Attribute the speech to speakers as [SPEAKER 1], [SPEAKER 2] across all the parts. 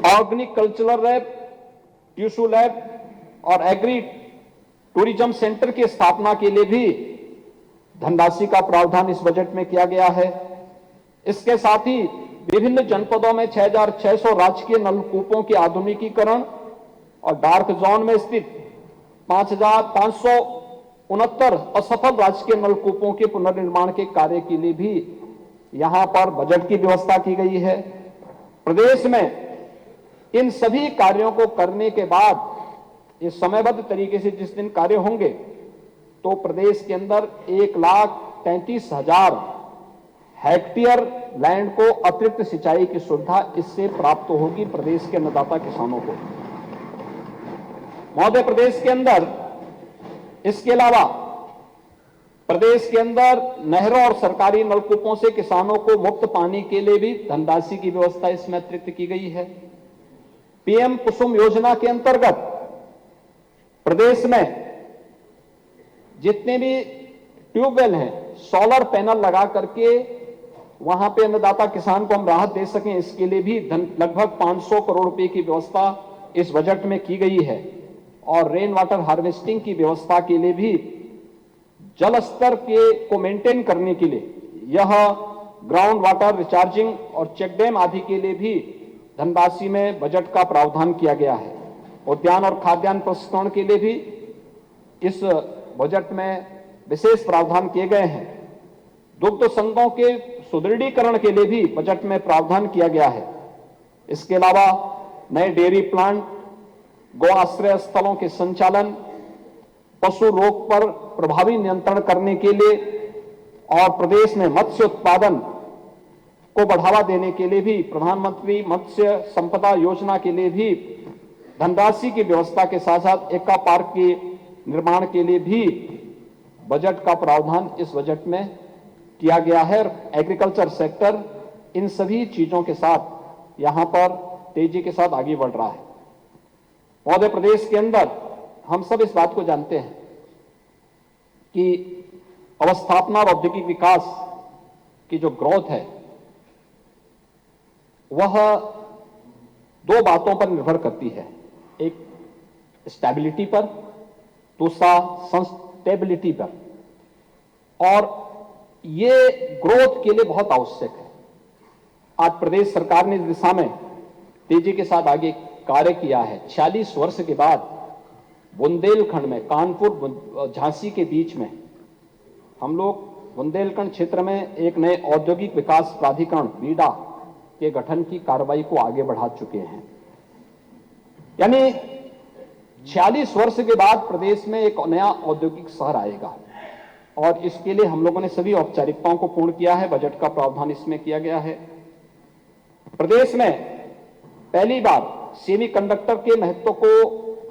[SPEAKER 1] Organic cultural lab, tissue lab और agree tourism centre की स्थापना के लिए भी धनराशि का प्रावधान इस बजट में किया गया है। इसके साथ ही विभिन्न जनपदों में 6,600 राजकीय नलकूपों के आधुनिकीकरण और डार्क जोन में स्थित 5,569 असफल राजकीय नलकूपों के पुनर्निर्माण के कार्य के लिए भी यहां पर बजट की व्यवस्था की गई है। प्रदेश में इन सभी कार्यों को करने के बाद ये समयबद्ध तरीके से जिस दिन कार्य होंगे तो प्रदेश के अंदर 1,33,000 हेक्टेयर लैंड को अतिरिक्त सिंचाई की सुविधा इससे प्राप्त होगी प्रदेश के अन्नदाता किसानों को। महोदय, प्रदेश के अंदर इसके अलावा प्रदेश के अंदर नहरों और सरकारी नलकूपों से किसानों को मुफ्त पानी के लिए भी धनराशि की व्यवस्था इसमें अतिरिक्त की गई है। पीएम कुसुम योजना के अंतर्गत प्रदेश में जितने भी ट्यूबवेल हैं, सोलर पैनल लगा करके वहां पे अन्नदाता किसान को हम राहत दे सकें, इसके लिए भी लगभग 500 करोड़ रुपए की व्यवस्था इस बजट में की गई है। और रेन वाटर हार्वेस्टिंग की व्यवस्था के लिए भी जल स्तर को मेंटेन करने के लिए यह ग्राउंड वाटर रिचार्जिंग और चेक डैम आदि के लिए भी धनराशि में बजट का प्रावधान किया गया है। उद्यान और खाद्यान्न प्रसंस्करण के लिए भी इस बजट में विशेष प्रावधान किए गए हैं। दुग्ध संघों के सुदृढ़ीकरण के लिए भी बजट में प्रावधान किया गया है। इसके अलावा नए डेयरी प्लांट, गौ आश्रय स्थलों के संचालन, पशु रोग पर प्रभावी नियंत्रण करने के लिए और प्रदेश में मत्स्य उत्पादन को बढ़ावा देने के लिए भी प्रधानमंत्री मत्स्य संपदा योजना के लिए भी धनराशि की व्यवस्था के साथ साथ एक्वा पार्क के निर्माण के लिए भी बजट का प्रावधान इस बजट में किया गया है। एग्रीकल्चर सेक्टर इन सभी चीजों के साथ यहां पर तेजी के साथ आगे बढ़ रहा है। महोदय, प्रदेश के अंदर हम सब इस बात को जानते हैं कि अवस्थापना और औद्योगिक विकास की जो ग्रोथ है वह दो बातों पर निर्भर करती है, एक स्टेबिलिटी पर, दूसरा सस्टेबिलिटी पर। और ये ग्रोथ के लिए बहुत आवश्यक है। आज प्रदेश सरकार ने इस दिशा में तेजी के साथ आगे कार्य किया है। 46 वर्ष के बाद बुंदेलखंड में, कानपुर झांसी के बीच में हम लोग बुंदेलखंड क्षेत्र में एक नए औद्योगिक विकास प्राधिकरण बीडा के गठन की कार्रवाई को आगे बढ़ा चुके हैं। यानी 46 वर्ष के बाद प्रदेश में एक नया औद्योगिक शहर आएगा और इसके लिए हम लोगों ने सभी औपचारिकताओं को पूर्ण किया है। बजट का प्रावधान इसमें किया गया है। प्रदेश में पहली बार सेमीकंडक्टर के महत्व को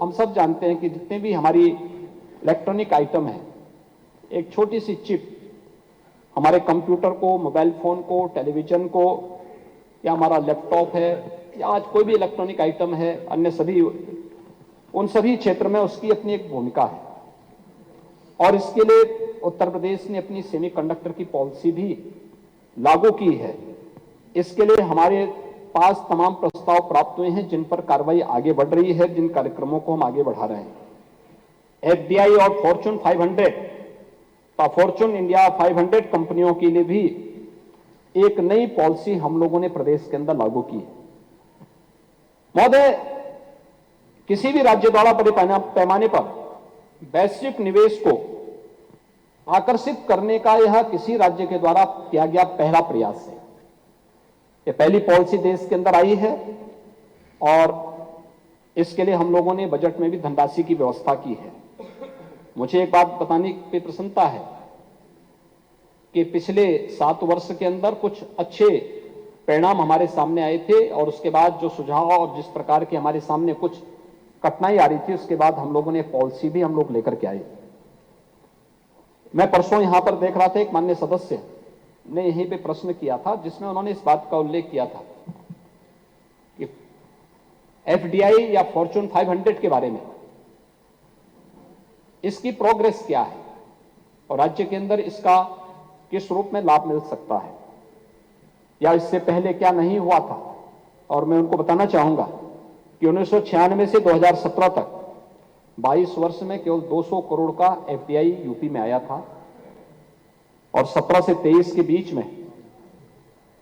[SPEAKER 1] हम सब जानते हैं कि जितने भी हमारी इलेक्ट्रॉनिक आइटम है, एक छोटी सी चिप हमारे कंप्यूटर को, मोबाइल फोन को, टेलीविजन को, या हमारा लैपटॉप है, या आज कोई भी इलेक्ट्रॉनिक आइटम है, अन्य सभी, उन सभी क्षेत्र में उसकी अपनी एक भूमिका है। और इसके लिए उत्तर प्रदेश ने अपनी सेमीकंडक्टर की पॉलिसी भी लागू की है। इसके लिए हमारे पास तमाम प्रस्ताव प्राप्त हुए हैं जिन पर कार्रवाई आगे बढ़ रही है, जिन कार्यक्रमों को हम आगे बढ़ा रहे हैं। एफडीआई और फॉर्च्यून 500 फॉर्च्यून इंडिया 500 कंपनियों के लिए भी एक नई पॉलिसी हम लोगों ने प्रदेश के अंदर लागू की है। महोदय, किसी भी राज्य द्वारा बड़े पैमाने पर वैश्विक निवेश को आकर्षित करने का यह किसी राज्य के द्वारा किया गया पहला प्रयास है। यह पहली पॉलिसी देश के अंदर आई है और इसके लिए हम लोगों ने बजट में भी धनराशि की व्यवस्था की है। मुझे एक बात बताने पे प्रसन्नता है कि पिछले 7 वर्ष के अंदर कुछ अच्छे परिणाम हमारे सामने आए थे और उसके बाद जो सुझाव और जिस प्रकार के हमारे सामने कुछ कठिनाई आ रही थी, उसके बाद हम लोगों ने पॉलिसी भी हम लोग लेकर के आए। मैं परसों यहां पर देख रहा था, एक माननीय सदस्य ने यहीं पे प्रश्न किया था जिसमें उन्होंने इस बात का उल्लेख किया था कि एफडीआई या फॉर्च्यून 500 के बारे में इसकी प्रोग्रेस क्या है और राज्य के अंदर इसका किस रूप में लाभ मिल सकता है या इससे पहले क्या नहीं हुआ था। और मैं उनको बताना चाहूंगा कि 1996 से 2017 तक 22 वर्ष में केवल 200 करोड़ का एफडीआई यूपी में आया था और 17 से 23 के बीच में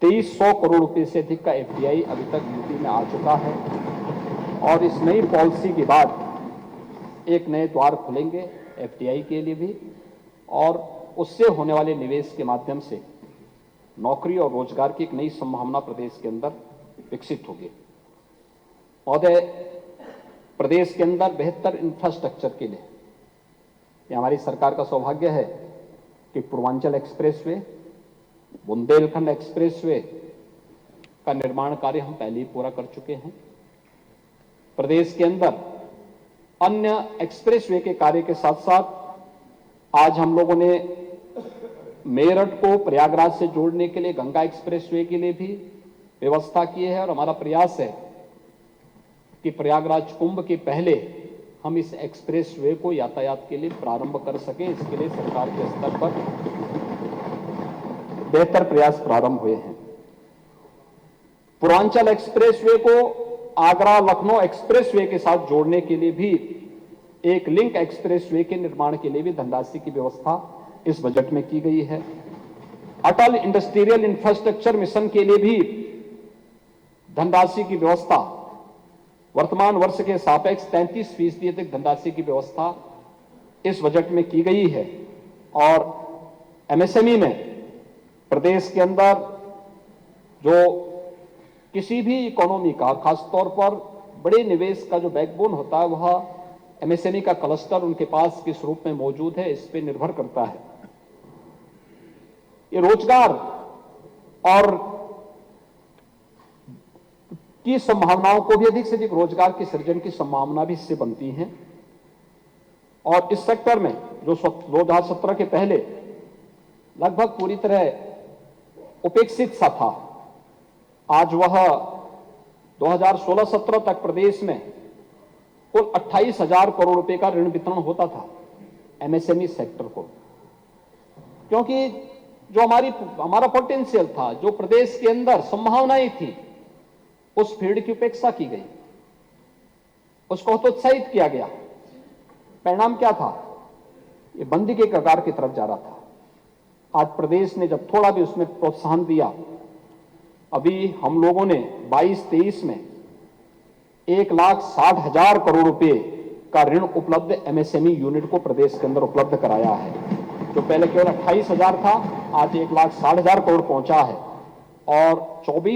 [SPEAKER 1] 2300 करोड़ रुपए से अधिक का एफडीआई अभी तक यूपी में आ चुका है। और इस नई पॉलिसी के बाद एक नए द्वार खुलेंगे एफडीआई के लिए भी और उससे होने वाले निवेश के माध्यम से नौकरी और रोजगार की एक नई संभावना प्रदेश के अंदर विकसित होगी। महोदय, प्रदेश के अंदर बेहतर इंफ्रास्ट्रक्चर के लिए ये हमारी सरकार का सौभाग्य है कि पूर्वांचल एक्सप्रेसवे, बुंदेलखंड एक्सप्रेसवे का निर्माण कार्य हम पहले ही पूरा कर चुके हैं। प्रदेश के अंदर अन्य एक्सप्रेसवे के कार्य के साथ साथ आज हम लोगों ने मेरठ को प्रयागराज से जोड़ने के लिए गंगा एक्सप्रेसवे के लिए भी व्यवस्था की है और हमारा प्रयास है कि प्रयागराज कुंभ के पहले हम इस एक्सप्रेसवे को यातायात के लिए प्रारंभ कर सकें। इसके लिए सरकार के स्तर पर बेहतर प्रयास प्रारंभ हुए हैं। पूर्वांचल एक्सप्रेसवे को आगरा लखनऊ एक्सप्रेसवे के साथ जोड़ने के लिए भी एक लिंक एक्सप्रेसवे के निर्माण के लिए भी धनराशि की व्यवस्था इस बजट में की गई है। अटल इंडस्ट्रियल इंफ्रास्ट्रक्चर मिशन के लिए भी धनराशि की व्यवस्था वर्तमान वर्ष के सापेक्ष 33% अधिक धनराशि की व्यवस्था इस बजट में की गई है। और एमएसएमई में प्रदेश के अंदर जो किसी भी इकोनॉमी का खासतौर पर बड़े निवेश का जो बैकबोन होता है वह एमएसएमई का क्लस्टर उनके पास किस रूप में मौजूद है इस पर निर्भर करता है। ये रोजगार और की संभावनाओं को भी अधिक से अधिक रोजगार के सृजन की संभावना भी इससे बनती है। और इस सेक्टर में जो 2017 के पहले लगभग पूरी तरह उपेक्षित सा था, आज वह 2016-17 तक प्रदेश में कुल 28,000 करोड़ रुपए का ऋण वितरण होता था एमएसएमई सेक्टर को, क्योंकि जो हमारा पोटेंशियल था, जो प्रदेश के अंदर संभावनाएं थी, उस फील्ड की उपेक्षा की गई, उसको हतोत्साहित किया गया। परिणाम क्या था? ये बंदी के कगार की तरफ जा रहा था। आज प्रदेश ने जब थोड़ा भी उसमें प्रोत्साहन दिया, अभी हम लोगों ने 22-23 में 1,60,000 करोड़ रुपए का ऋण उपलब्ध एमएसएमई यूनिट को प्रदेश के अंदर उपलब्ध कराया है। जो पहले केवल 28,000 था, आज 1,60,000 करोड़ पहुंचा है और 24